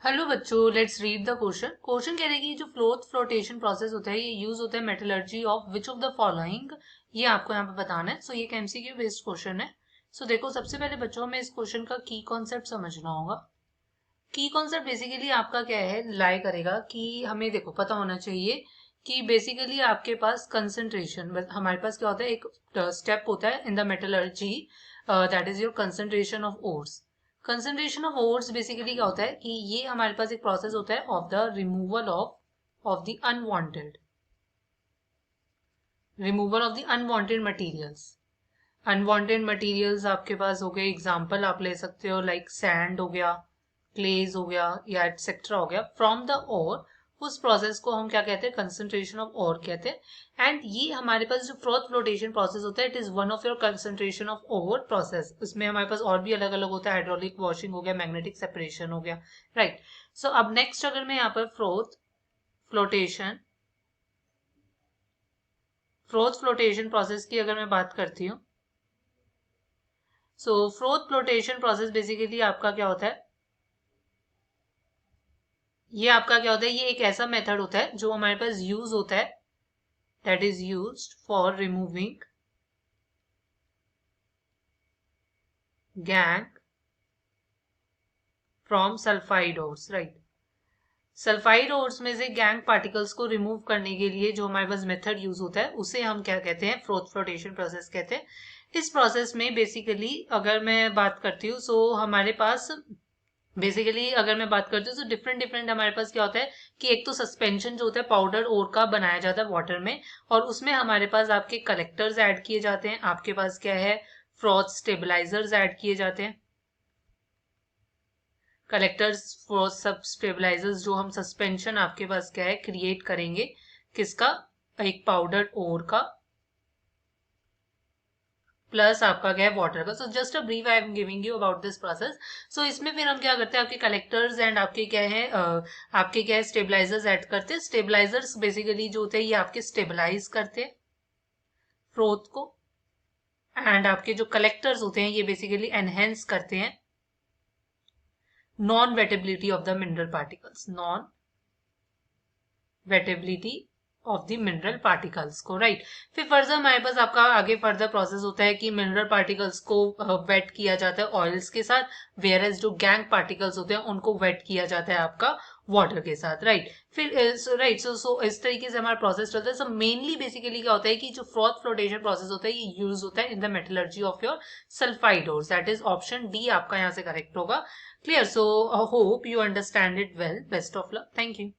Hello बच्चों, let's read the question. Question कह रहे हैं कि जो फ्लोटेशन प्रोसेस होता है ये यूज होता है metallurgy of which of the following. ये आपको यहाँ पे बताना है। सो ये एक एमसीक्यू बेस्ड क्वेश्चन है। सो देखो, सबसे पहले बच्चों हमें इस क्वेश्चन का की कॉन्सेप्ट समझना होगा। की कॉन्सेप्ट बेसिकली आपका क्या है, लाई करेगा कि हमें देखो पता होना चाहिए कि बेसिकली आपके पास कंसंट्रेशन, हमारे पास क्या होता है, एक स्टेप होता है in the metallurgy, that is your concentration of ores. Concentration of ores basically क्या होता है कि ये हमारे पास एक प्रोसेस होता है of the removal of the unwanted materials. Unwanted materials आपके पास हो गए, एग्जांपल आप ले सकते हो लाइक सैंड हो गया, क्लेज हो गया या एटसेट्रा हो गया फ्रॉम द ओर। उस प्रोसेस को हम क्या कहते हैं, कंसंट्रेशन ऑफ ओर कहते हैं। एंड ये हमारे पास जो फ्रोथ फ्लोटेशन प्रोसेस होता है, it is one of your concentration of ore process. इसमें हमारे पास और भी अलग अलग होता है, हाइड्रोलिक वॉशिंग हो गया, मैग्नेटिक सेपरेशन हो गया, राइट। सो अब नेक्स्ट अगर मैं यहाँ पर फ्लोटेशन प्रोसेस की अगर मैं बात करती हूँ, सो फ्रोथ फ्लोटेशन प्रोसेस बेसिकली आपका क्या होता है, ये एक ऐसा मेथड होता है जो हमारे पास यूज होता है, that is used for removing gang from sulphide ores, right. Sulphide ores में से गैंग पार्टिकल्स को रिमूव करने के लिए जो हमारे पास मेथड यूज होता है उसे हम क्या कहते हैं, फ्रोथ फ्लोटेशन प्रोसेस कहते हैं। इस प्रोसेस में बेसिकली अगर मैं बात करती हूँ, सो हमारे पास बेसिकली अगर मैं बात करती हूँ तो डिफरेंट डिफरेंट हमारे पास क्या होता है कि एक तो सस्पेंशन जो होता है पाउडर ओर का बनाया जाता है वाटर में, और उसमें हमारे पास आपके कलेक्टर्स ऐड किए जाते हैं, आपके पास क्या है, फ्रॉथ स्टेबलाइजर्स ऐड किए जाते हैं। कलेक्टर्स फ्रॉथ सब स्टेबलाइजर्स जो हम सस्पेंशन आपके पास क्या है क्रिएट करेंगे, किसका, एक पाउडर ओर का प्लस आपका क्या है वाटर का। So just a brief I am giving you about this process. So इसमें फिर हम क्या करते हैं, आपके कलेक्टर्स एंड आपके क्या है आपके क्या है स्टेबलाइजर्स ऐड करते हैं। स्टेबलाइजर्स बेसिकली जो होते हैं ये आपके स्टेबलाइज करते हैं फ्रोथ को, एंड आपके जो कलेक्टर्स होते हैं ये बेसिकली एनहेंस करते हैं non wettability of the mineral particles, non wettability of the mineral particles को, राइट। फिर फर्दर हमारे पास आपका आगे फर्दर प्रोसेस होता है कि मिनरल पार्टिकल्स को वेट किया जाता है ऑयल्स के साथ, वेयर एज जो गैंग पार्टिकल्स होते हैं उनको वेट किया जाता है आपका वाटर के साथ, राइट। फिर राइट, सो इस तरीके से हमारा प्रोसेस चलता है। सो मेनली बेसिकली क्या होता है कि जो फ्रॉथ फ्लोटेशन प्रोसेस होता है ये यूज होता है in the metallurgy of your sulphide ores, that is option D आपका यहाँ से करेक्ट होगा। Clear, so hope you understand it well. Best of luck, thank you.